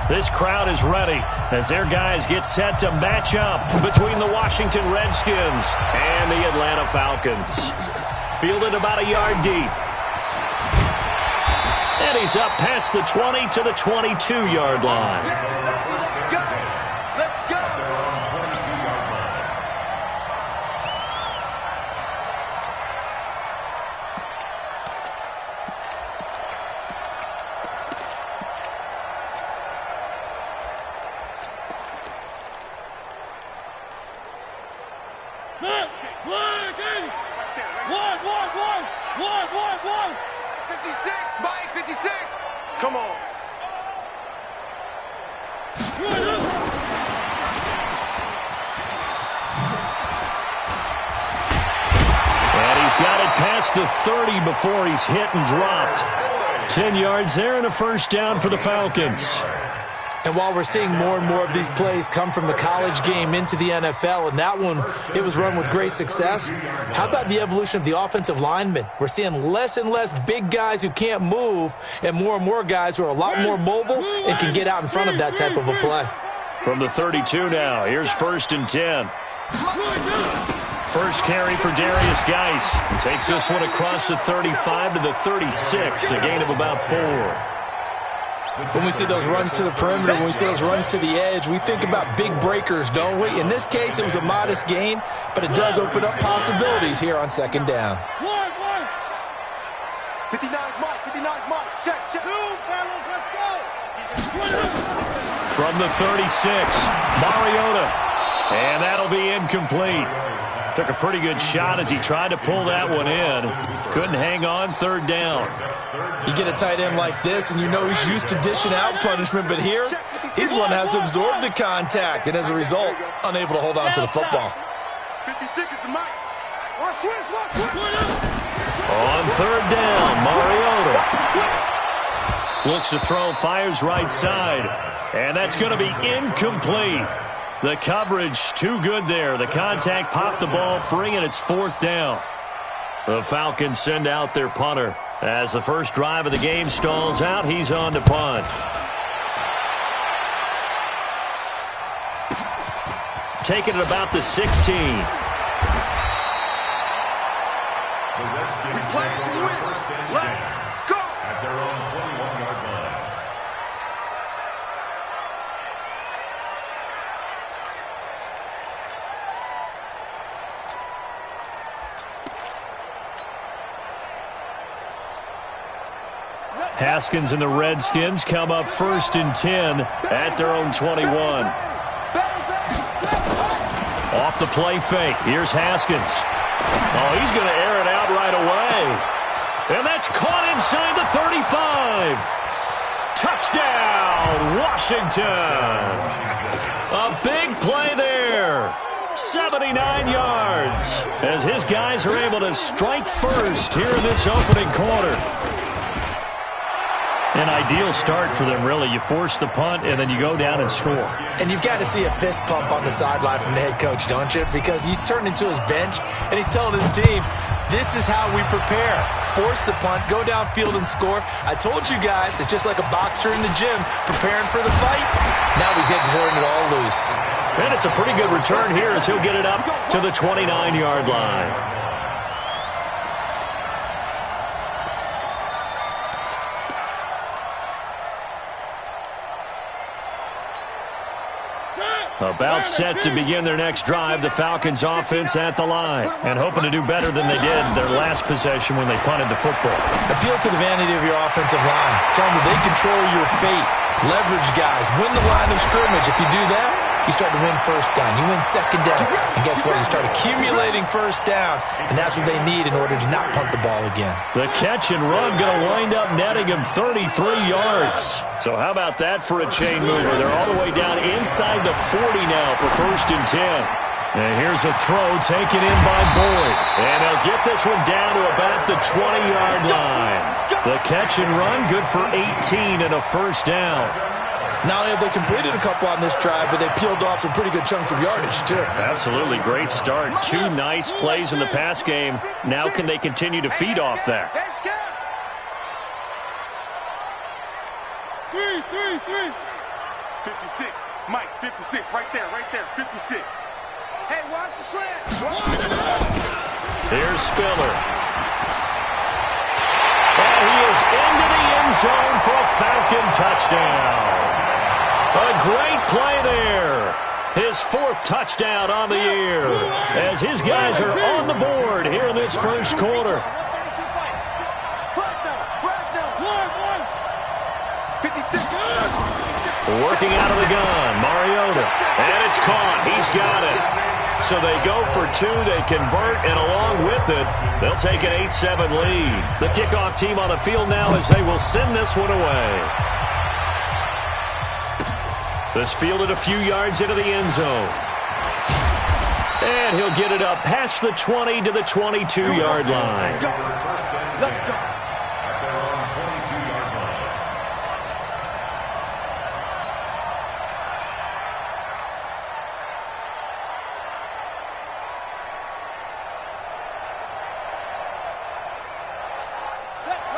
This crowd is ready as their guys get set to match up between the Washington Redskins and the Atlanta Falcons. Fielded about a yard deep. And he's up past the 20 to the 22-yard line. Come on. And he's got it past the 30 before he's hit and dropped. 10 yards there and a first down for the Falcons. And while we're seeing more and more of these plays come from the college game into the NFL, and that one, it was run with great success, how about the evolution of the offensive linemen? We're seeing less and less big guys who can't move and more guys who are a lot more mobile and can get out in front of that type of a play. From the 32 now, here's 1st and 10. First carry for Darius Geis. Takes this one across the 35 to the 36, a gain of about 4. When we see those runs to the perimeter, when we see those runs to the edge, we think about big breakers, don't we? In this case, it was a modest gain, but it does open up possibilities here on 2nd down. 59's Mike, 59's Mike. Check. 2, fellas, let's go. From the 36, Mariota. And that'll be incomplete. Took a pretty good shot as he tried to pull that one in. Couldn't hang on, 3rd down. You get a tight end like this, and you know he's used to dishing out punishment, but here, he's one that has to absorb the contact, and as a result, unable to hold on to the football. 56 is the Mike. On 3rd down, Mariota. Looks to throw, fires right side, and that's going to be incomplete. The coverage too good there. The contact popped the ball free, and it's 4th down. The Falcons send out their punter. As the first drive of the game stalls out, he's on to punt. Taking it about the 16. We play to win. Let's go. At their own 21-yard line. Haskins and the Redskins come up 1st and 10 at their own 21. Off the play fake. Here's Haskins. Oh, he's going to air it out right away. And that's caught inside the 35. Touchdown, Washington. A big play there. 79 yards. As his guys are able to strike first here in this opening quarter. An ideal start for them, really. You force the punt, and then you go down and score. And you've got to see a fist pump on the sideline from the head coach, don't you? Because he's turned into his bench, and he's telling his team, this is how we prepare. Force the punt, go downfield and score. I told you guys, it's just like a boxer in the gym preparing for the fight. Now we get to turn it all loose. And it's a pretty good return here as he'll get it up to the 29-yard line. About set to begin their next drive, the Falcons offense at the line. And hoping to do better than they did their last possession when they punted the football. Appeal to the vanity of your offensive line. Tell them they control your fate. Leverage guys. Win the line of scrimmage. If you do that, you start to win 1st down. You win 2nd down. And guess what? You start accumulating 1st downs. And that's what they need in order to not punt the ball again. The catch and run going to wind up netting him 33 yards. So how about that for a chain mover? They're all the way down inside the 40 now for 1st and 10. And here's a throw taken in by Boyd. And they'll get this one down to about the 20-yard line. The catch and run good for 18 and a 1st down. Not only have they completed a couple on this drive, but they peeled off some pretty good chunks of yardage, too. Absolutely. Great start. 2 nice plays in the pass game. Now can they continue to feed off that? 3. 56. Mike, 56. Right there, 56. Hey, watch the slant. Here's Spiller. And he is into the end zone for a Falcon touchdown. A great play there. His fourth touchdown on the year as his guys are on the board here in this first quarter. Working out of the gun, Mariota. And it's caught. He's got it. So they go for two, they convert, and along with it, they'll take an 8-7 lead. The kickoff team on the field now as they will send this one away. This fielded a few yards into the end zone. And he'll get it up past the 20 to the 22-yard line. Let's go.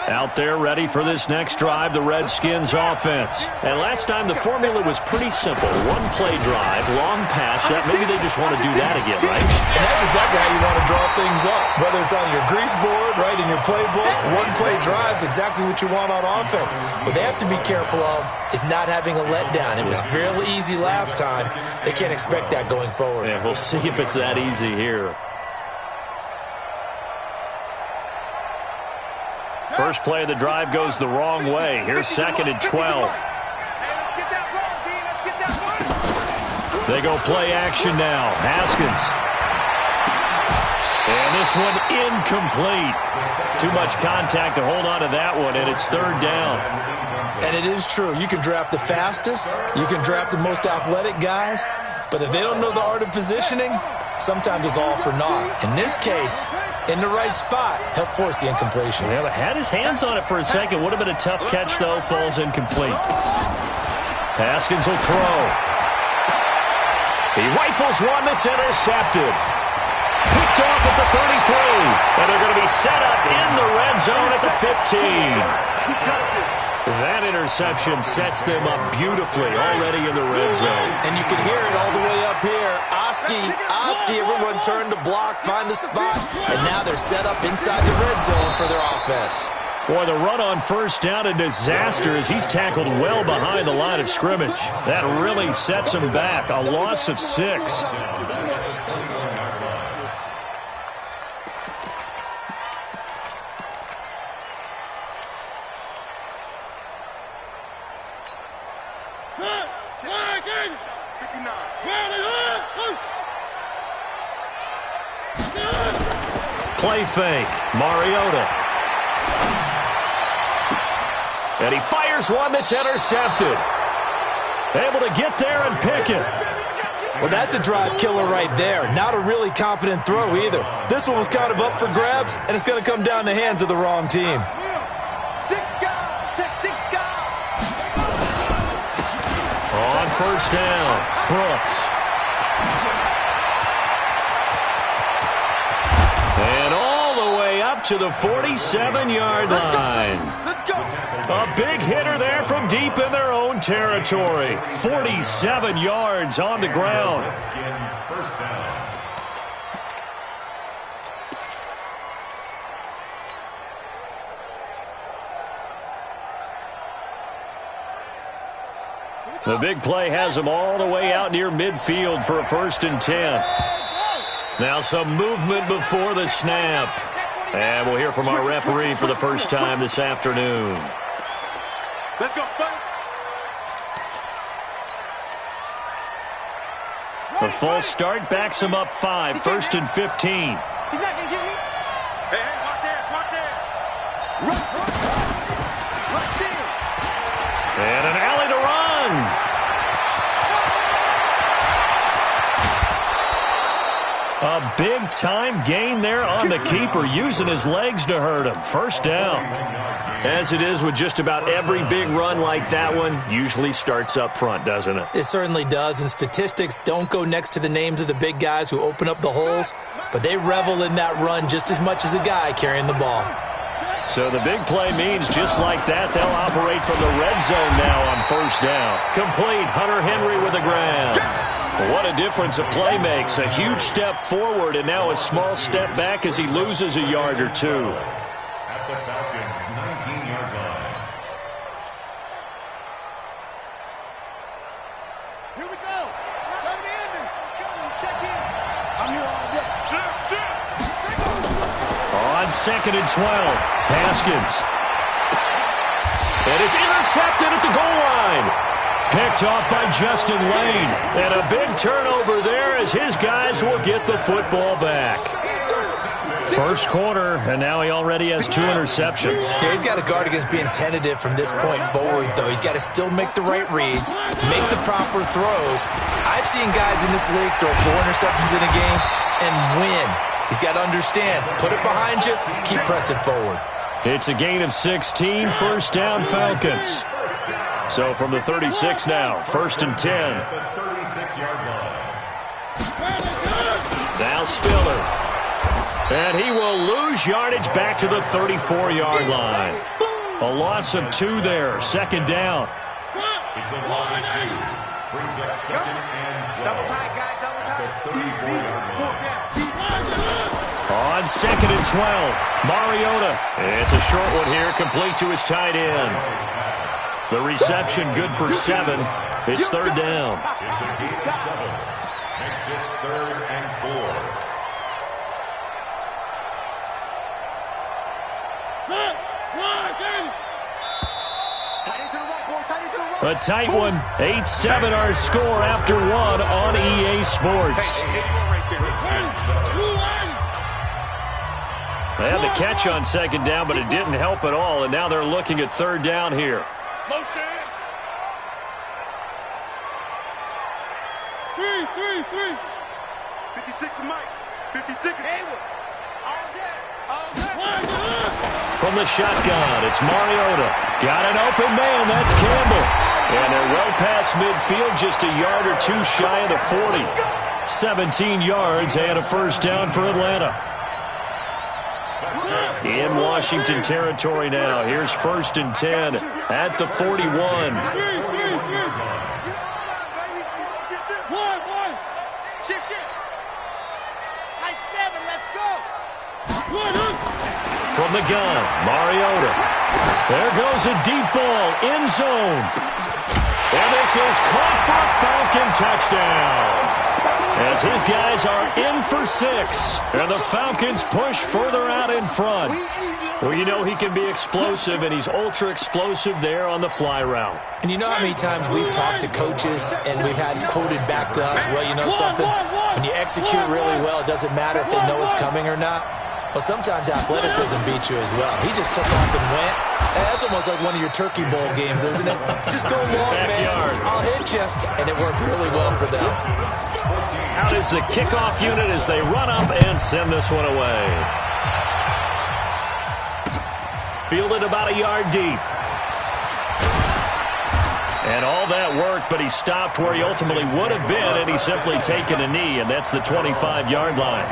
Out there ready for this next drive, the Redskins offense. And last time the formula was pretty simple. One play drive, long pass. That maybe they just want to do that again, right? And that's exactly how you want to draw things up. Whether it's on your grease board, right, in your playbook, one play drive is exactly what you want on offense. What they have to be careful of is not having a letdown. It was fairly easy last time. They can't expect that going forward. Yeah, we'll see if it's that easy here. First play of the drive goes the wrong way. Here's second and 12. They go play action now. Haskins. And this one incomplete. Too much contact to hold on to that one, and it's third down. And it is true. You can draft the fastest. You can draft the most athletic guys. But if they don't know the art of positioning, sometimes it's all for naught. In this case, in the right spot, help force the incompletion. Yeah, but had his hands on it for a second. Would have been a tough catch, though. Falls incomplete. Haskins will throw. He rifles one that's intercepted. Picked off at the 33. And they're going to be set up in the red zone at the 15. That interception sets them up beautifully already in the red zone. And you can hear it all the way up here. Oski, everyone turned to block, find the spot, and now they're set up inside the red zone for their offense. Boy, the run on first down, a disaster as he's tackled well behind the line of scrimmage. That really sets him back. A loss of 6. Play fake, Mariota. And he fires one that's intercepted. Able to get there and pick it. Well, that's a drive killer right there. Not a really confident throw either. This one was kind of up for grabs, and it's going to come down the hands of the wrong team. On first down, Brooks. And all the way up to the 47-yard line. A big hitter there from deep in their own territory. 47 yards on the ground. The big play has them all the way out near midfield for a 1st and 10. Now some movement before the snap. And we'll hear from our referee for the first time this afternoon. Let's go, buddy. The false start backs him up 5, 1st and 15. He's not going to get me. Hey, watch that. Right there. And an alley to run. A big-time gain there on the keeper, using his legs to hurt him. First down. As it is with just about every big run like that one, usually starts up front, doesn't it? It certainly does, and statistics don't go next to the names of the big guys who open up the holes, but they revel in that run just as much as the guy carrying the ball. So the big play means just like that, they'll operate from the red zone now on first down. Complete. Hunter Henry with the grab. What a difference a play makes. A huge step forward and now a small step back as he loses a yard or two. At the Falcons' 19-yard line. Here we go. Come in. Let's go. Check in. I'm here all day. Shit. On 2nd and 12, Haskins. And it's intercepted at the goal line. Picked off by Justin Lane. And a big turnover there as his guys will get the football back. First quarter, and now he already has 2 interceptions. Yeah, he's got to guard against being tentative from this point forward, though. He's got to still make the right reads, make the proper throws. I've seen guys in this league throw 4 interceptions in a game and win. He's got to understand, put it behind you, keep pressing forward. It's a gain of 16, first down Falcons. So from the 36 now, 1st and 10. At the 36-yard line. Now Spiller. And he will lose yardage back to the 34-yard line. A loss of 2 there, 2nd down. It's a loss of 2. Brings up 2nd and 12. Double tight, guys. Double tight. At the 34-yard line. On 2nd and 12, Mariota. It's a short one here, complete to his tight end. The reception good for 7. It's 3rd down. It's a gain of 7. Makes it 3rd and 4. A tight one. 8-7 our score after 1 on EA Sports. They had the catch on 2nd down, but it didn't help at all, and now they're looking at 3rd down here. Motion. 56 to Mike. 56 Haywood. All day. From the shotgun, it's Mariota. Got an open man, that's Campbell. And they're well past midfield, just a yard or 2 shy of the 40. 17 yards and a first down for Atlanta. In Washington territory now. Here's 1st and 10 at the 41. From the gun, Mariota. There goes a deep ball, end zone. And this is caught for a Falcon touchdown. As his guys are in for 6. And the Falcons push further out in front. Well, you know he can be explosive, and he's ultra-explosive there on the fly route. And you know how many times we've talked to coaches and we've had quoted back to us, well, you know something? When you execute really well, it doesn't matter if they know it's coming or not. Well, sometimes athleticism beats you as well. He just took off and went. And that's almost like one of your Turkey Bowl games, isn't it? Just go long, Backyard. man. I'll hit you. And it worked really well for them. Out is the kickoff unit as they run up and send this one away. Fielded about a yard deep. And all that worked, but he stopped where he ultimately would have been, and he's simply taken a knee, and that's the 25-yard line.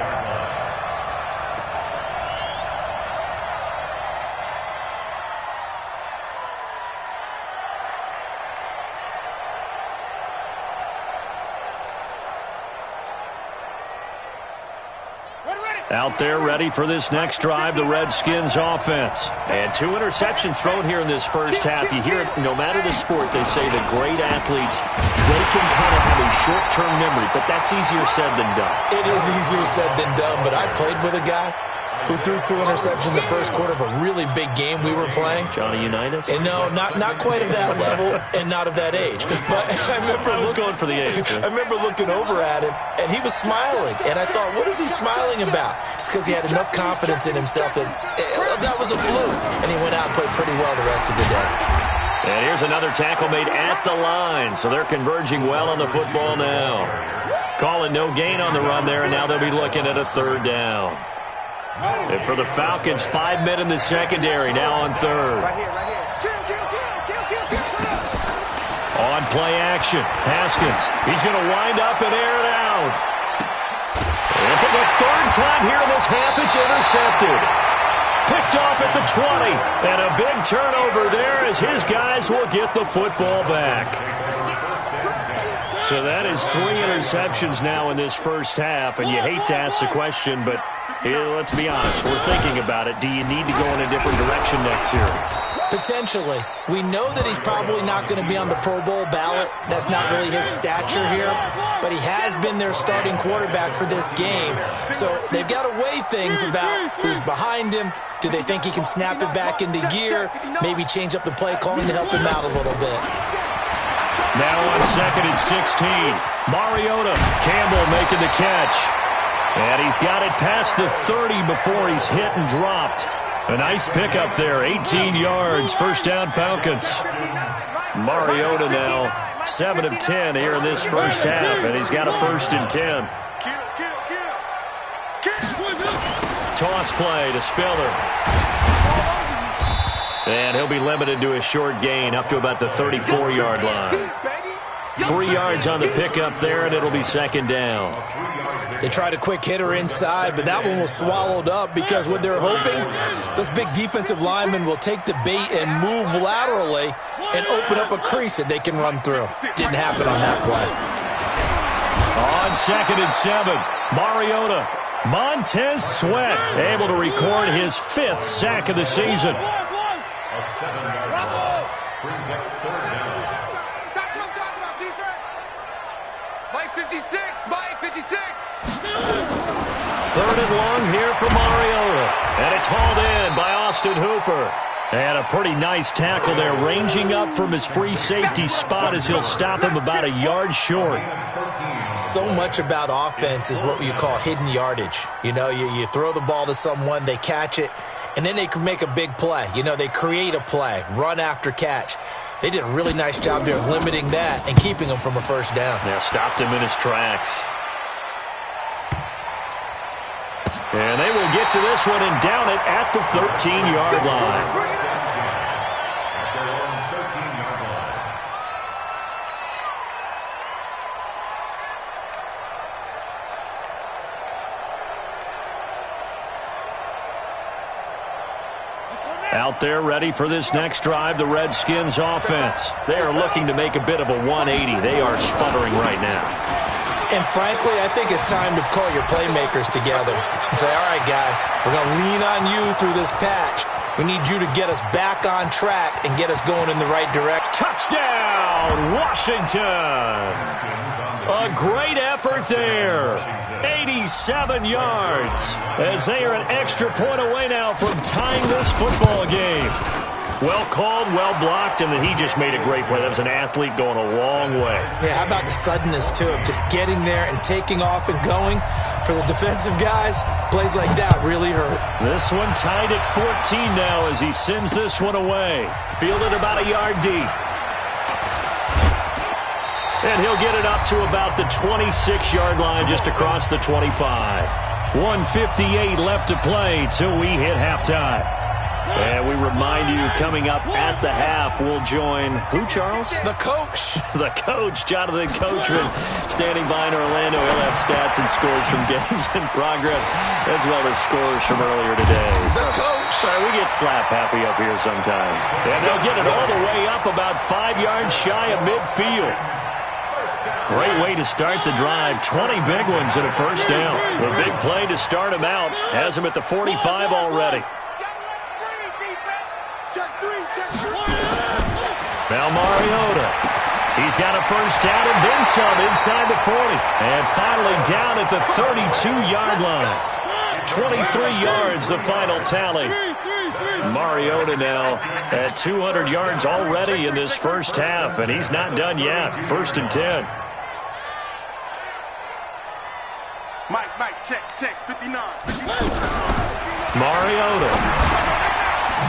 Out there ready for this next drive, the Redskins offense. And 2 interceptions thrown here in this first half. You hear it, no matter the sport, they say the great athletes, they can kind of have a short-term memory, but that's easier said than done. It is easier said than done, but I played with a guy who threw 2 interceptions in the first quarter of a really big game we were playing. Johnny Unitas? And no, not quite of that level and not of that age. But I was going for the age. I remember looking over at him, and he was smiling. And I thought, what is he smiling about? It's because he had enough confidence in himself that that was a fluke. And he went out and played pretty well the rest of the day. And here's another tackle made at the line. So they're converging well on the football now. Calling no gain on the run there, and now they'll be looking at a 3rd down. And for the Falcons, 5 men in the secondary, now on 3rd. On play action, Haskins. He's going to wind up and air it out. And for the 3rd time here in this half, it's intercepted. Picked off at the 20. And a big turnover there as his guys will get the football back. So that is 3 interceptions now in this first half. And you hate to ask the question, but let's be honest. We're thinking about it. Do you need to go in a different direction next series? Potentially. We know that he's probably not going to be on the Pro Bowl ballot. That's not really his stature here. But he has been their starting quarterback for this game. So they've got to weigh things about who's behind him. Do they think he can snap it back into gear? Maybe change up the play calling to help him out a little bit. Now on 2nd and 16. Mariota. Campbell making the catch. And he's got it past the 30 before he's hit and dropped. A nice pickup there, 18 yards, first down Falcons. Mariota now 7 of 10 here in this first half, and he's got a 1st and 10. Toss play to Spiller. And he'll be limited to a short gain up to about the 34-yard line. 3 yards on the pickup there, and it'll be 2nd down. They tried a quick hitter inside, but that one was swallowed up because what they're hoping, those big defensive linemen will take the bait and move laterally and open up a crease that they can run through. Didn't happen on that play. On 2nd and 7, Mariota. Montez Sweat able to record his 5th sack of the season. A 7-yard loss brings up 3rd down. Mike 56, Mike 56. 3rd and long here for Mariota. And it's hauled in by Austin Hooper. And a pretty nice tackle there, ranging up from his free safety spot as he'll stop him about a yard short. So much about offense is what you call hidden yardage. You know, you throw the ball to someone, they catch it, and then they can make a big play. You know, they create a play, run after catch. They did a really nice job there of limiting that and keeping him from a 1st down. Yeah, stopped him in his tracks. And they will get to this one and down it at the 13-yard line. Out there ready for this next drive, the Redskins offense. They are looking to make a bit of a 180. They are sputtering right now. And frankly, I think it's time to call your playmakers together and say, all right, guys, we're going to lean on you through this patch. We need you to get us back on track and get us going in the right direction. Touchdown, Washington. A great effort there. 87 yards as they are an extra point away now from tying this football game. Well called, well blocked, and then he just made a great play. That was an athlete going a long way. Yeah, how about the suddenness, too, of just getting there and taking off and going? For the defensive guys, plays like that really hurt. This one tied at 14 now as he sends this one away. Fielded about a yard deep. And he'll get it up to about the 26-yard line just across the 25. 1:58 left to play till we hit halftime. And we remind you, coming up at the half, we'll join who, Charles? The coach. The coach, Jonathan Coachman, standing by in Orlando. He'll have stats and scores from games in progress, as well as scores from earlier today. The coach. Sorry, we get slap happy up here sometimes. And they'll get it all the way up about 5 yards shy of midfield. Great way to start the drive. 20 big ones and a 1st down. The big play to start him out has him at the 45 already. Now Mariota. He's got a 1st down and then some inside the 40. And finally down at the 32-yard line. 23 yards the final tally. Mariota now at 200 yards already in this first half, and he's not done yet. 1st and 10. Mike, check, 59. Mariota.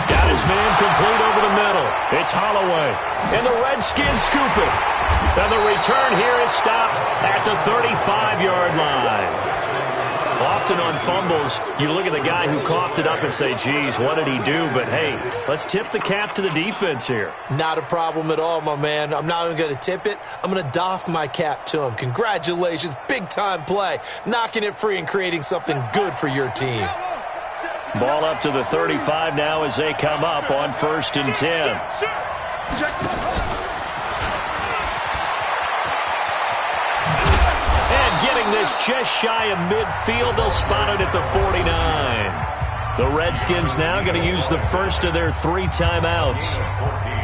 Got his man complete over the middle. It's Holloway. And the Redskins scoop it. And the return here is stopped at the 35-yard line. Often on fumbles, you look at the guy who coughed it up and say, geez, what did he do? But, hey, let's tip the cap to the defense here. Not a problem at all, my man. I'm not even going to tip it. I'm going to doff my cap to him. Congratulations. Big-time play. Knocking it free and creating something good for your team. Ball up to the 35 now as they come up on 1st and 10. And getting this just shy of midfield, they'll spot it at the 49. The Redskins now going to use the first of their 3 timeouts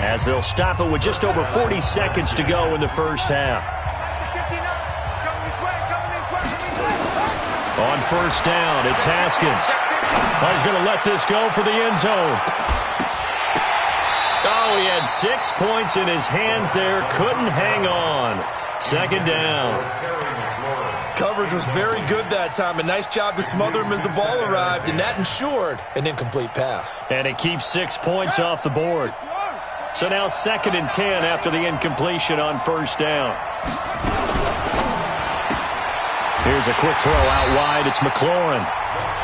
as they'll stop it with just over 40 seconds to go in the first half. On 1st down, it's Haskins. He's going to let this go for the end zone. Oh, he had 6 points in his hands there. Couldn't hang on. 2nd down. Coverage was very good that time. A nice job to smother him as the ball arrived, and that ensured an incomplete pass. And it keeps 6 points off the board. So now 2nd and 10 after the incompletion on 1st down. Here's a quick throw out wide. It's McLaurin.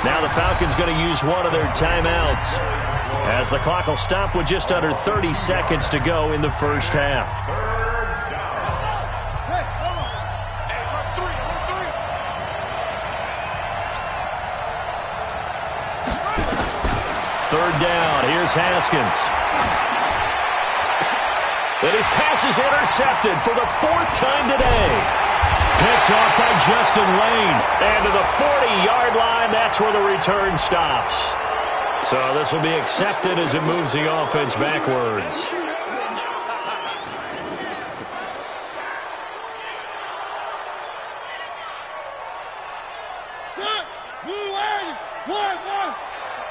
Now the Falcons going to use one of their timeouts as the clock will stop with just under 30 seconds to go in the first half. Third down. Here's Haskins. And his pass is intercepted for the 4th time today. Picked off by Justin Lane. And to the 40-yard line, that's where the return stops. So this will be accepted as it moves the offense backwards.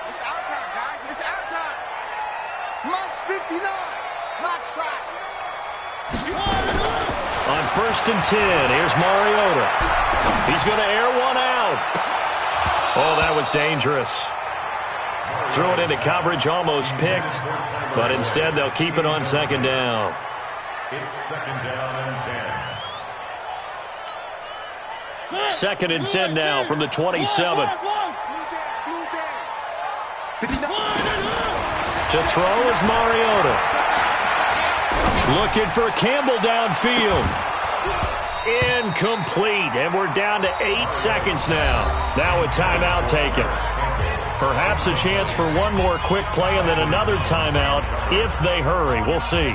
It's our time, guys. It's our time. March 59. March try. On 1st and 10, here's Mariota. He's going to air one out. Oh, that was dangerous. Threw it into coverage, almost picked, but instead they'll keep it on 2nd down. It's 2nd down and 10. 2nd and 10 now from the 27. To throw is Mariota. Looking for Campbell downfield. Incomplete, and we're down to 8 seconds now. Now a timeout taken. Perhaps a chance for one more quick play and then another timeout if they hurry. We'll see.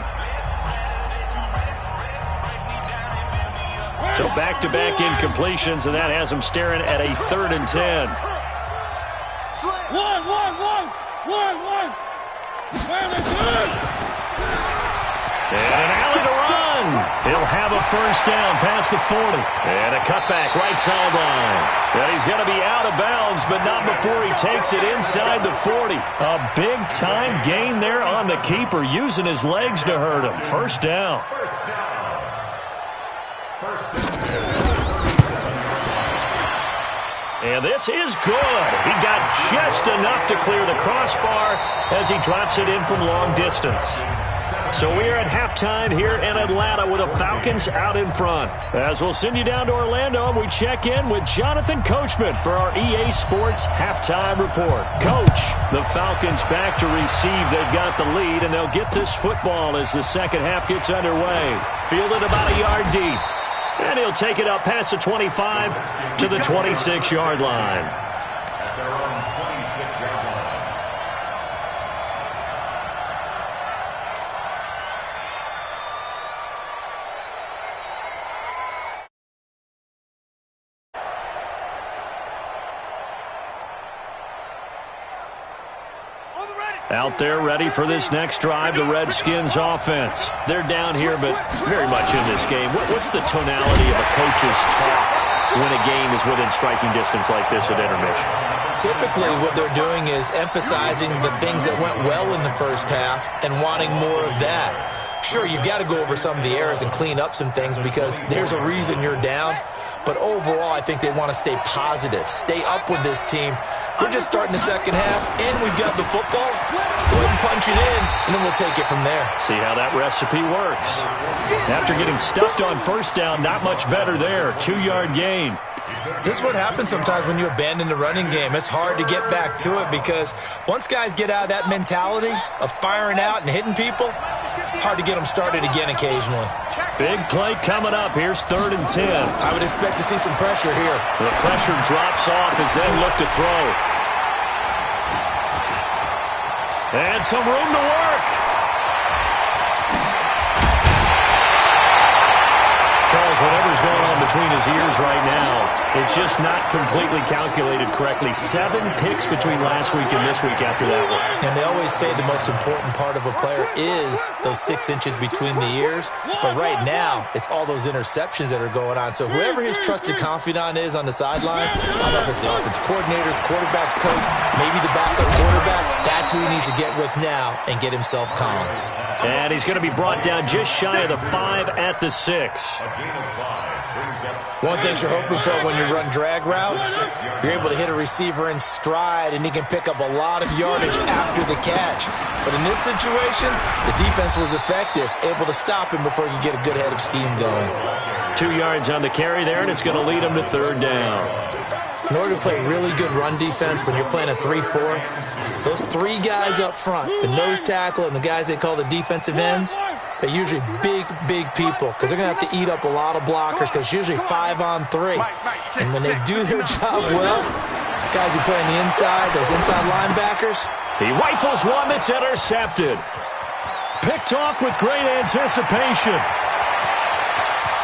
So back-to-back incompletions, and that has them staring at a 3rd and 10. And an alley to run. He'll have a 1st down past the 40. And a cutback right sideline. And he's going to be out of bounds, but not before he takes it inside the 40. A big-time gain there on the keeper, using his legs to hurt him. 1st down. And this is good. He got just enough to clear the crossbar as he drops it in from long distance. So we are at halftime here in Atlanta with the Falcons out in front. As we'll send you down to Orlando, we check in with Jonathan Coachman for our EA Sports Halftime Report. Coach, the Falcons back to receive. They've got the lead, and they'll get this football as the second half gets underway. Fielded about a yard deep. And he'll take it up past the 25 to the 26-yard line. At their own 26-yard line. Out there ready for this next drive, the Redskins offense. They're down here, but very much in this game. What's the tonality of a coach's talk when a game is within striking distance like this at intermission? Typically, what they're doing is emphasizing the things that went well in the first half and wanting more of that. Sure, you've got to go over some of the errors and clean up some things because there's a reason you're down. But overall, I think they want to stay positive, stay up with this team. We're just starting the second half, and we've got the football. Let's go ahead and punch it in, and then we'll take it from there. See how that recipe works. After getting stuffed on 1st down, not much better there. 2-yard gain. This is what happens sometimes when you abandon the running game. It's hard to get back to it because once guys get out of that mentality of firing out and hitting people, hard to get them started again occasionally. Big play coming up. Here's 3rd and 10. I would expect to see some pressure here. The pressure drops off as they look to throw. And some room to work. Charles, whatever's going on between his ears right now, it's just not completely calculated correctly. 7 picks between last week and this week after that one. And they always say the most important part of a player is those 6 inches between the ears. But right now, it's all those interceptions that are going on. So whoever his trusted confidant is on the sidelines, I don't know if it's the offensive coordinator, the quarterback's coach, maybe the backup quarterback, that's who he needs to get with now and get himself calm. And he's going to be brought down just shy of the 5 at the 6. One thing you're hoping for when you run drag routes, you're able to hit a receiver in stride, and he can pick up a lot of yardage after the catch. But in this situation, the defense was effective, able to stop him before you get a good head of steam going. 2 yards on the carry there, and it's going to lead him to 3rd down. In order to play really good run defense when you're playing a 3-4, those 3 guys up front, the nose tackle and the guys they call the defensive ends, they're usually big people because they're going to have to eat up a lot of blockers because it's usually 5 on 3. And when they do their job well, guys who play on the inside, those inside linebackers. He rifles one that's intercepted. Picked off with great anticipation.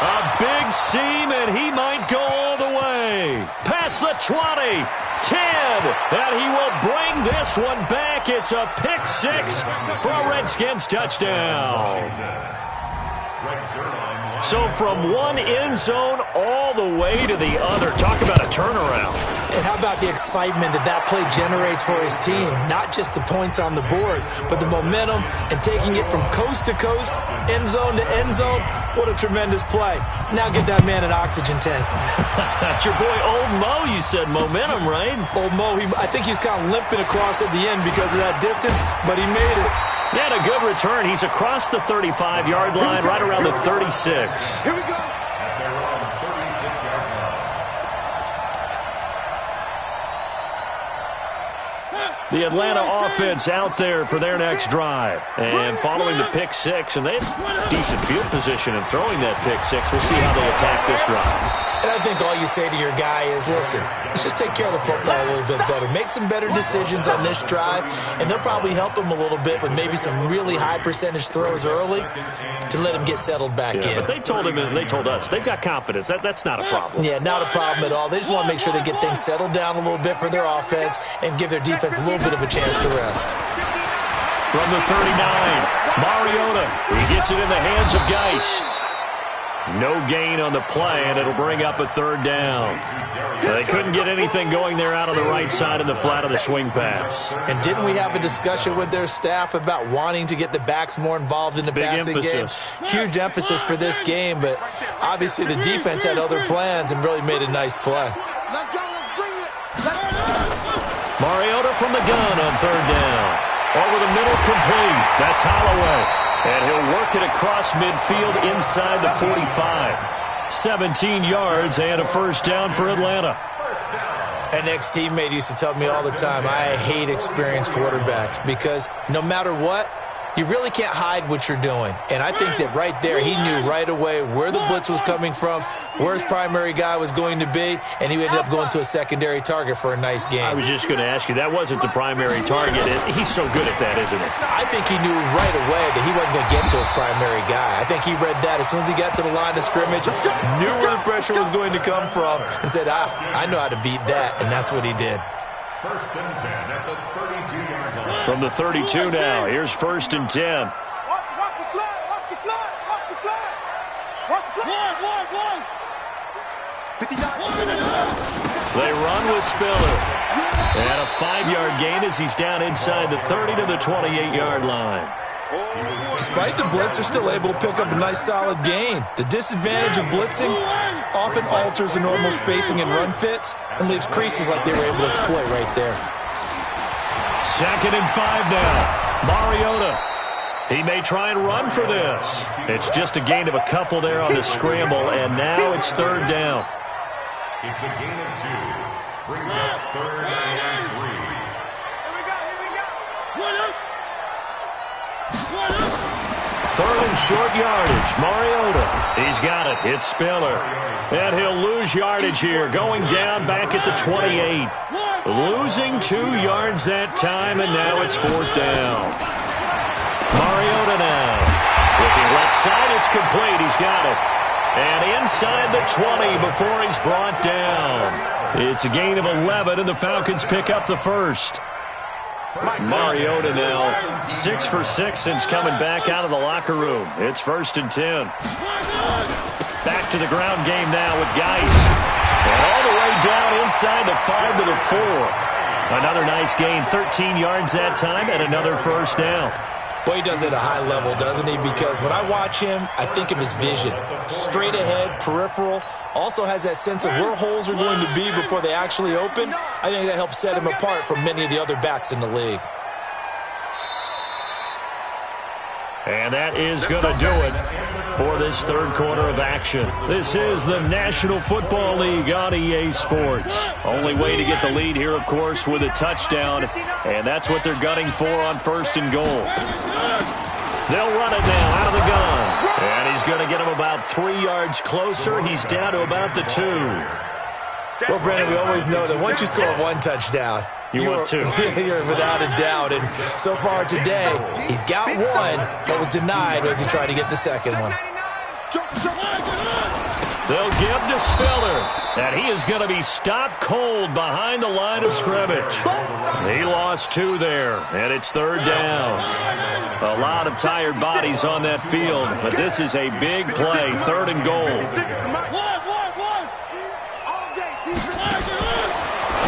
A big seam, and he might go all the way. Past the 20, 10, and he will bring this one back. It's a pick 6 for a Redskins touchdown. So from one end zone all the way to the other. Talk about a turnaround. And how about the excitement that play generates for his team? Not just the points on the board, but the momentum and taking it from coast to coast, end zone to end zone. What a tremendous play. Now get that man an oxygen tank. That's your boy Old Mo. You said momentum, right? Old Mo, I think he's kind of limping across at the end because of that distance, but he made it. He had a good return. He's across the 35-yard line, right around the 36. Here we go. The Atlanta offense out there for their next drive. And following the pick 6, and they have decent field position in throwing that pick 6. We'll see how they attack this drive. And I think all you say to your guy is, listen, let's just take care of the football a little bit better. Make some better decisions on this drive, and they'll probably help him a little bit with maybe some really high-percentage throws early to let him get settled back in. But they told him, and they told us, they've got confidence. That's not a problem. Yeah, not a problem at all. They just want to make sure they get things settled down a little bit for their offense and give their defense a little bit of a chance to rest. From the 39, Mariota. He gets it in the hands of Geis. No gain on the play, and it'll bring up a 3rd down. They couldn't get anything going there out on the right side in the flat of the swing pass. And didn't we have a discussion with their staff about wanting to get the backs more involved in the passing game? Huge emphasis for this game, but obviously the defense had other plans and really made a nice play. Let's go. Let's bring it. Mariota from the gun on 3rd down. Over the middle, complete. That's Holloway. And he'll work it across midfield inside the 45. 17 yards and a 1st down for Atlanta. An ex-teammate used to tell me all the time, I hate experienced quarterbacks because no matter what, you really can't hide what you're doing. And I think that right there, he knew right away where the blitz was coming from, where his primary guy was going to be, and he ended up going to a secondary target for a nice game. I was just going to ask you, that wasn't the primary target. He's so good at that, isn't he? I think he knew right away that he wasn't going to get to his primary guy. I think he read that as soon as he got to the line of scrimmage, knew where the pressure was going to come from, and said, I know how to beat that, and that's what he did. 1st and 10 at the 32-yard line. From the 32 now, here's 1st and 10. Watch the flag. Watch the flag. Watch the flag. Watch the flag. 59. They run with Spiller. And a 5-yard gain as he's down inside the 30 to the 28-yard line. Despite the blitz, they're still able to pick up a nice solid gain. The disadvantage of blitzing often alters the normal spacing and run fits and leaves creases like they were able to exploit right there. 2nd and 5 now. Mariota. He may try and run for this. It's just a gain of a couple there on the scramble, and now it's 3rd down. It's a gain of 2. Brings up 3rd and 3. Third and short yardage. Mariota. He's got it. It's Spiller. And he'll lose yardage here. Going down back at the 28. Losing 2 yards that time, and now it's 4th down. Mariota now. Looking left side, it's complete. He's got it. And inside the 20 before he's brought down. It's a gain of 11, and the Falcons pick up the first. Mariota now 6 for 6 since coming back out of the locker room. It's 1st and 10. Back to the ground game now with Geis. And all the way down inside the 5 to the 4. Another nice gain, 13 yards that time, and another 1st down. Well, he does it at a high level, doesn't he? Because when I watch him, I think of his vision. Straight ahead, peripheral. Also has that sense of where holes are going to be before they actually open. I think that helps set him apart from many of the other backs in the league. And that is going to do it for this 3rd quarter of action. This is the National Football League on EA Sports. Only way to get the lead here, of course, with a touchdown. And that's what they're gunning for on 1st and goal. They'll run it now out of the gun. And he's going to get him about 3 yards closer. He's down to about the 2. Well, Brandon, we always know that once you score 1 touchdown, you're 2. You're without a doubt. And so far today, he's got 1, but was denied as he tried to get the second one. They'll give to Spiller, and he is going to be stopped cold behind the line of scrimmage. He lost 2 there, and it's 3rd down. A lot of tired bodies on that field, but this is a big play, 3rd and goal.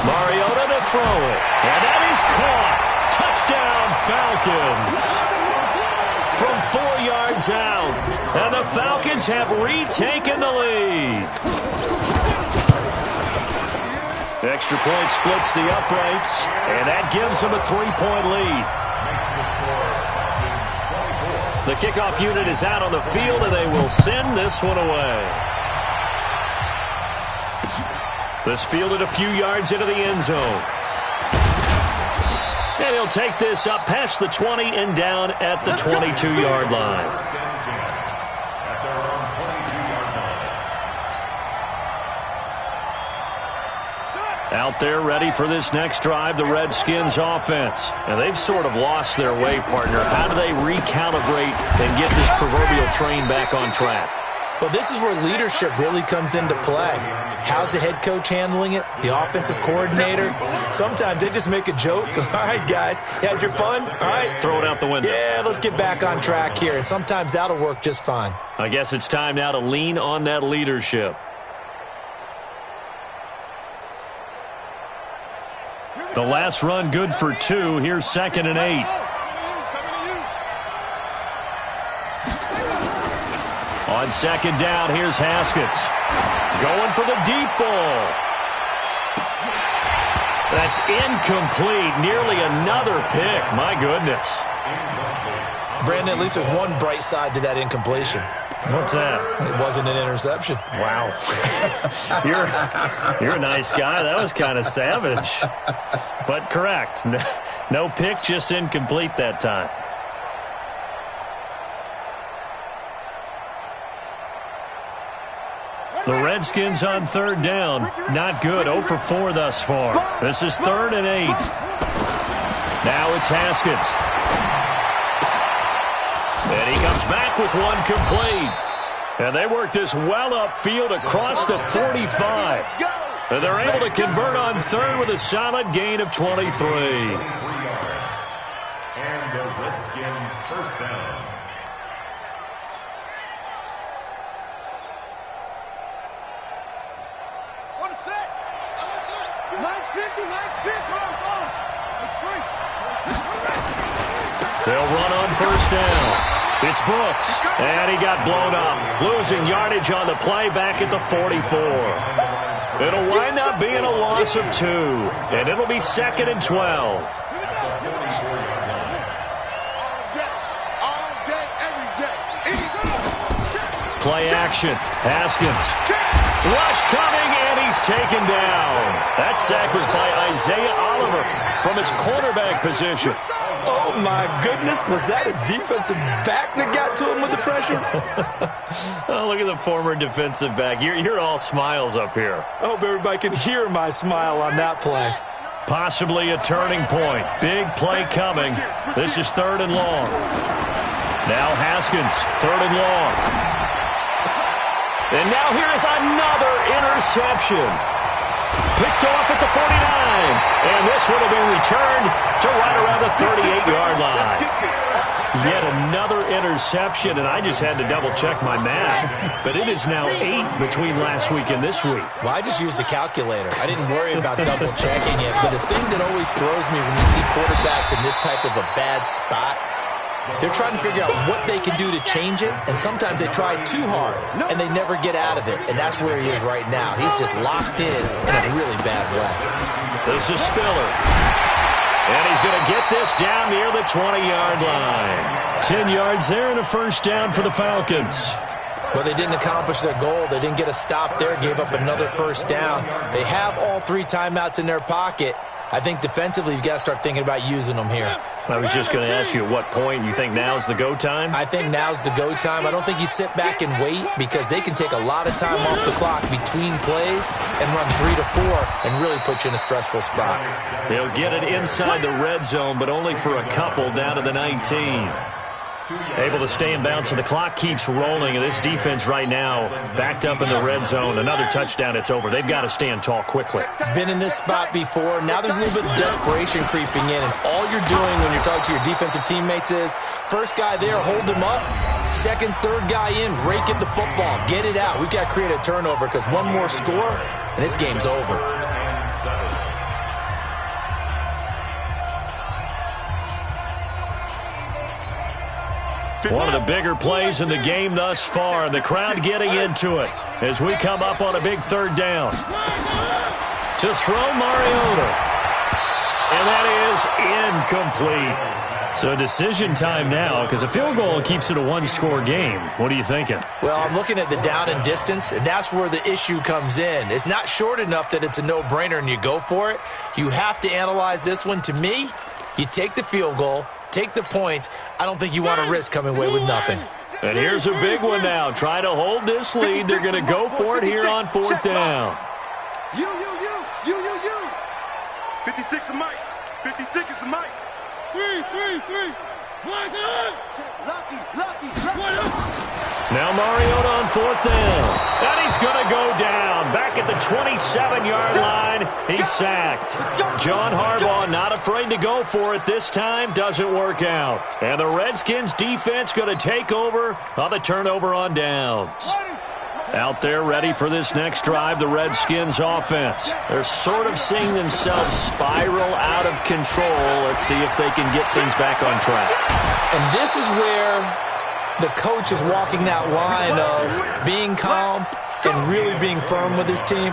Mariota to throw it, and that is caught. Touchdown, Falcons. From 4 yards out, and the Falcons have retaken the lead. Extra point splits the uprights, and that gives them a 3-point lead. The kickoff unit is out on the field, and they will send this one away. This fielded a few yards into the end zone. And he'll take this up past the 20 and down at the 22-yard line. Out there ready for this next drive, the Redskins offense. And they've sort of lost their way, partner. How do they recalibrate and get this proverbial train back on track? Well, this is where leadership really comes into play. How's the head coach handling it? The offensive coordinator? Sometimes they just make a joke. All right, guys, you had your fun? All right. Throw it out the window. Yeah, let's get back on track here. And sometimes that'll work just fine. I guess it's time now to lean on that leadership. The last run good for 2. Here's 2nd and 8. On 2nd down, here's Haskins. Going for the deep ball. That's incomplete. Nearly another pick. My goodness. Brandon, at least there's one bright side to that incompletion. What's that? It wasn't an interception. Wow. You're a nice guy. That was kind of savage. But correct. No pick, just incomplete that time. The Redskins on 3rd down. Not good. 0 for 4 thus far. This is 3rd and 8. Now it's Haskins. And he comes back with one complete. And they work this well upfield across the 45. And they're able to convert on 3rd with a solid gain of 23. And the Redskin 1st down. They'll run on 1st down. It's Brooks, and he got blown up, losing yardage on the play back at the 44. It'll wind up being a loss of 2, and it'll be 2nd and 12. Play action. Haskins. Rush coming, and he's taken down. That sack was by Isaiah Oliver from his cornerback position. Oh, my goodness. Was that a defensive back that got to him with the pressure? Oh, look at the former defensive back. You're all smiles up here. I hope everybody can hear my smile on that play. Possibly a turning point. Big play coming. This is 3rd and long. Now Haskins, 3rd and long. And now here is another interception. Picked off at the 49. And this one will be returned to right around the 38-yard line. Yet another interception, and I just had to double-check my math. But it is now 8 between last week and this week. Well, I just used a calculator. I didn't worry about double-checking it. But the thing that always throws me when you see quarterbacks in this type of a bad spot, they're trying to figure out what they can do to change it, and sometimes they try too hard, and they never get out of it. And that's where he is right now. He's just locked in a really bad way. This is Spiller. And he's going to get this down near the 20-yard line. 10 yards there and a first down for the Falcons. Well, they didn't accomplish their goal. They didn't get a stop there, gave up another first down. They have all 3 timeouts in their pocket. I think defensively you've got to start thinking about using them here. I was just going to ask you at what point you think now's the go time? I think now's the go time. I don't think you sit back and wait because they can take a lot of time off the clock between plays and run 3 to 4 and really put you in a stressful spot. They'll get it inside the red zone, but only for a couple down to the 19. Able to stay in bounds, so the clock keeps rolling. And this defense right now backed up in the red zone. Another touchdown, it's over. They've got to stand tall quickly. Been in this spot before. Now there's a little bit of desperation creeping in. And all you're doing when you're talking to your defensive teammates is, first guy there, hold him up. Second, third guy in, rake at the football. Get it out. We've got to create a turnover because one more score, and this game's over. One of the bigger plays in the game thus far, and the crowd getting into it as we come up on a big 3rd down. To throw Mariota. And that is incomplete. So decision time now because a field goal keeps it a 1-score game. What are you thinking? Well, I'm looking at the down and distance, and that's where the issue comes in. It's not short enough that it's a no-brainer and you go for it. You have to analyze this one. To me, you take the field goal, take the points. I don't think you want to risk coming away with nothing. And here's a big one now. Try to hold this lead. They're going to go for it here on 4th down. You. 56 is Mike. 56 is Mike. 3. Lucky. Now Mariota on 4th down. And he's going to go down. Back at the 27-yard line. He's sacked. John Harbaugh not afraid to go for it this time. Doesn't work out. And the Redskins defense going to take over on the turnover on downs. Out there ready for this next drive, the Redskins offense. They're sort of seeing themselves spiral out of control. Let's see if they can get things back on track. And this is where the coach is walking that line of being calm and really being firm with his team.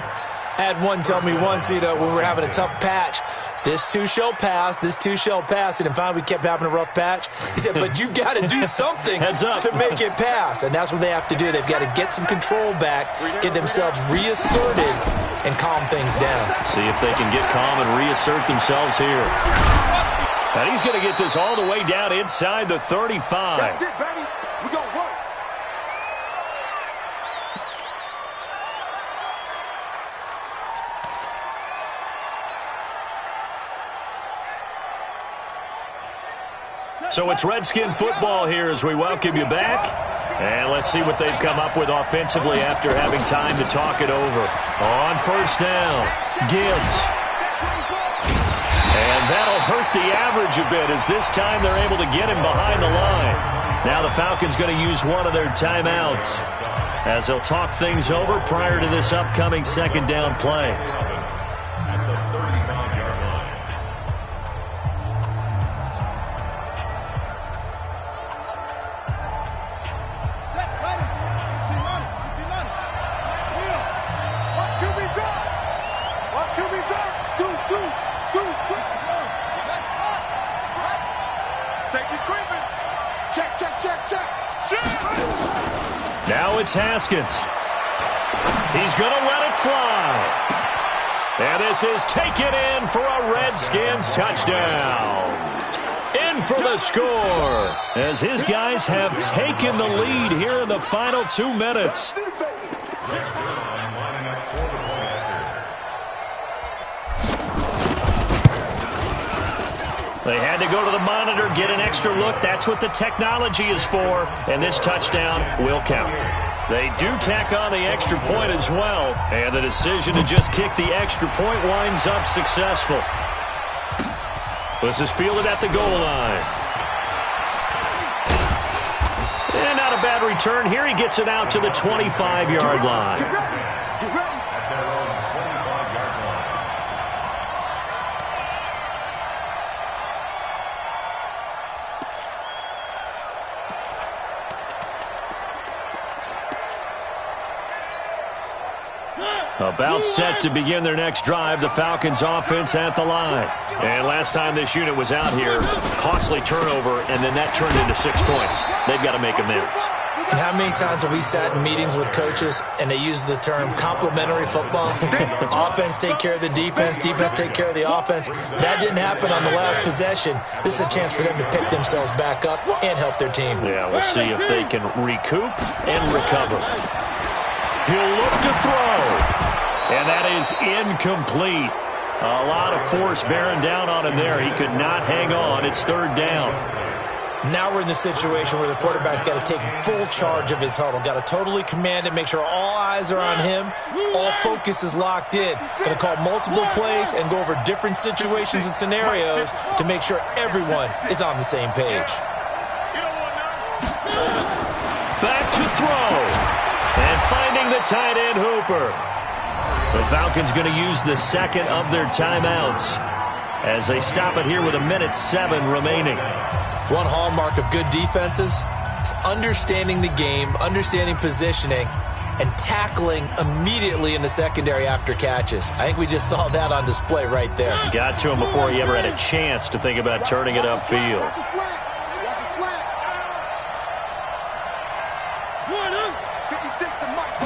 I had one tell me once, when we were having a tough patch, this too shall pass, this too shall pass. And finally we kept having a rough patch. He said, but you've got to do something to make it pass. And that's what they have to do. They've got to get some control back, get themselves reasserted, and calm things down. See if they can get calm and reassert themselves here. And he's going to get this all the way down inside the 35. That's it, baby. We gonna work. So it's Redskin football here as we welcome you back. And let's see what they've come up with offensively after having time to talk it over. On 1st down, Gibbs. And that'll hurt the average a bit as this time they're able to get him behind the line. Now the Falcons going to use one of their timeouts as they'll talk things over prior to this upcoming 2nd down play. Now it's Haskins. He's going to let it fly. And this is taken in for a Redskins touchdown. In for the score as his guys have taken the lead here in the final 2 minutes. They had to go to the monitor, get an extra look. That's what the technology is for, and this touchdown will count. They do tack on the extra point as well, and the decision to just kick the extra point winds up successful. This is fielded at the goal line. And not a bad return here. He gets it out to the 25-yard line. Get ready. About set to begin their next drive, the Falcons offense at the line. And last time this unit was out here, costly turnover, and then that turned into 6 points. They've got to make amends. And how many times have we sat in meetings with coaches and they use the term complementary football? Offense take care of the defense, defense take care of the offense. That didn't happen on the last possession. This is a chance for them to pick themselves back up and help their team. Yeah, we'll see if they can recoup and recover. He'll look to throw. And that is incomplete. A lot of force bearing down on him there. He could not hang on. It's third down. Now we're in the situation where the quarterback's got to take full charge of his huddle. Got to totally command it, make sure all eyes are on him. All focus is locked in. Going to call multiple plays and go over different situations and scenarios to make sure everyone is on the same page. Back to throw. And finding the tight end Hooper. The Falcons going to use the second of their timeouts as they stop it here with 1:07 remaining. One hallmark of good defenses is understanding the game, understanding positioning, and tackling immediately in the secondary after catches. I think we just saw that on display right there. Got to him before he ever had a chance to think about turning it upfield. Watch a slant. Watch a slant. 56 to Mike.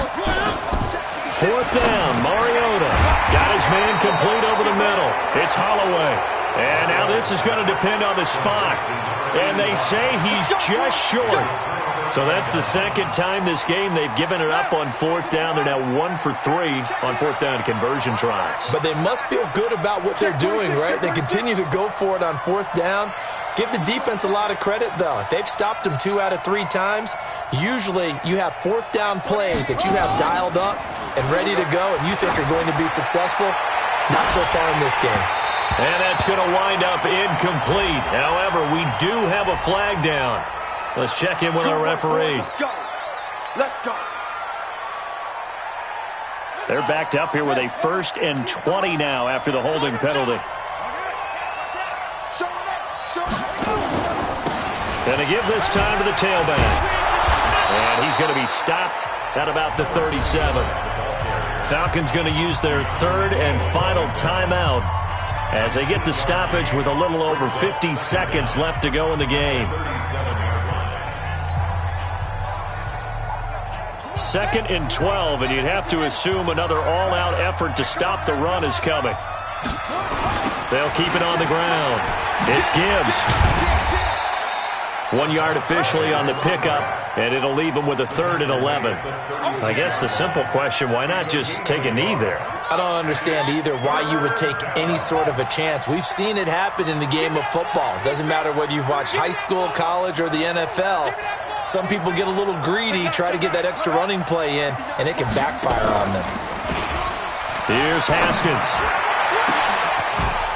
Fourth down, Mariota. Got his man complete over the middle. It's Holloway. And now this is going to depend on the spot. And they say he's just short. So that's the second time this game they've given it up on fourth down. They're now 1 for 3 on fourth down conversion tries. But they must feel good about what they're doing, right? They continue to go for it on fourth down. Give the defense a lot of credit, though. They've stopped them 2 out of 3 times. Usually you have fourth down plays that you have dialed up and ready to go and you think are going to be successful. Not so far in this game. And that's going to wind up incomplete. However, we do have a flag down. Let's check in with our referee. Let's go. Let's go. They're backed up here with a 1st and 20 now after the holding penalty. Going to give this time to the tailback. And he's going to be stopped at about the 37. Falcons going to use their 3rd and final timeout as they get the stoppage with a little over 50 seconds left to go in the game. 2nd and 12, and you'd have to assume another all-out effort to stop the run is coming. They'll keep it on the ground. It's Gibbs. 1 yard officially on the pickup, and it'll leave them with a 3rd and 11. I guess the simple question, why not just take a knee there? I don't understand either why you would take any sort of a chance. We've seen it happen in the game of football. Doesn't matter whether you've watched high school, college, or the NFL. Some people get a little greedy, try to get that extra running play in, and it can backfire on them. Here's Haskins.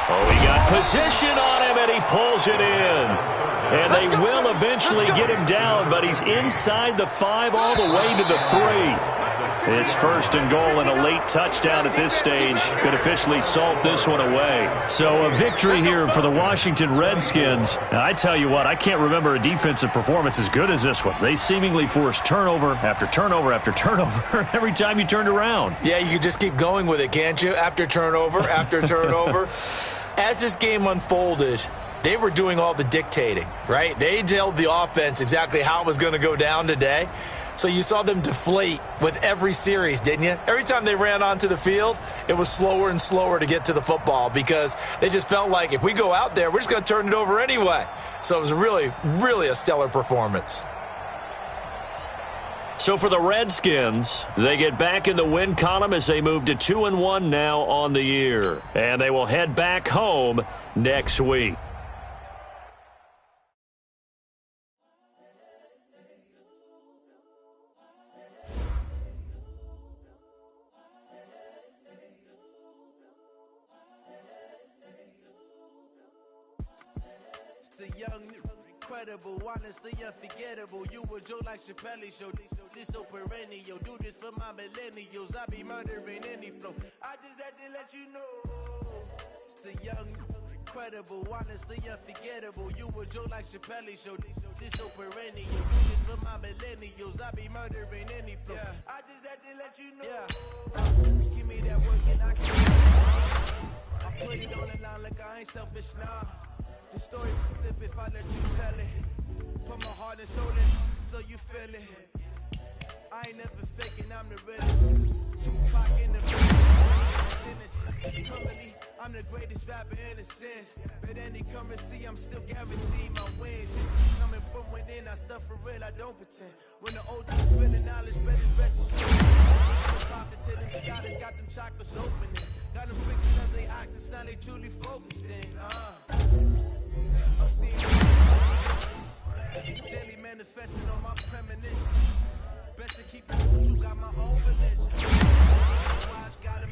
Oh, he got position on him, and he pulls it in. And they will eventually get him down, but he's inside the 5 all the way to the 3. It's 1st and goal and a late touchdown at this stage could officially salt this one away. So a victory here for the Washington Redskins. Now, I tell you what, I can't remember a defensive performance as good as this one. They seemingly forced turnover after turnover after turnover every time you turned around. Yeah, you could just keep going with it, can't you? After turnover, after turnover. As this game unfolded, they were doing all the dictating, right? They told the offense exactly how it was going to go down today. So you saw them deflate with every series, didn't you? Every time they ran onto the field, it was slower and slower to get to the football because they just felt like if we go out there, we're just going to turn it over anyway. So it was really, really a stellar performance. So for the Redskins, they get back in the win column as they move to 2-1 now on the year. And they will head back home next week. The young, incredible, honestly unforgettable. You a joke like Chappelle show. This so perennial. Do this for my millennials. I be murdering any flow. I just had to let you know. It's the young, incredible, honestly unforgettable. You a joke like Chappelle show. This so perennial. Do this for my millennials. I be murdering any flow. I just had to let you know. Give me that work and I can. I put it on the line like I ain't selfish, nah. The story's flip if I let you tell it. Put my heart and soul in so you feel it. I ain't never faking, I'm the realest. Tupac in the innocence. Currently, I'm the greatest rapper in a sense. But any currency, I'm still guaranteed my wins. This is coming from within, I stuff for real, I don't pretend. When the old dude's spilling knowledge, bet his best is true. Popped into them scholars, got them chakras opening. Got them fixing up they actors, now they truly focused in. I'm seeing daily manifesting on my premonitions. Best to keep it neutral, got my own religion. Watch, gotta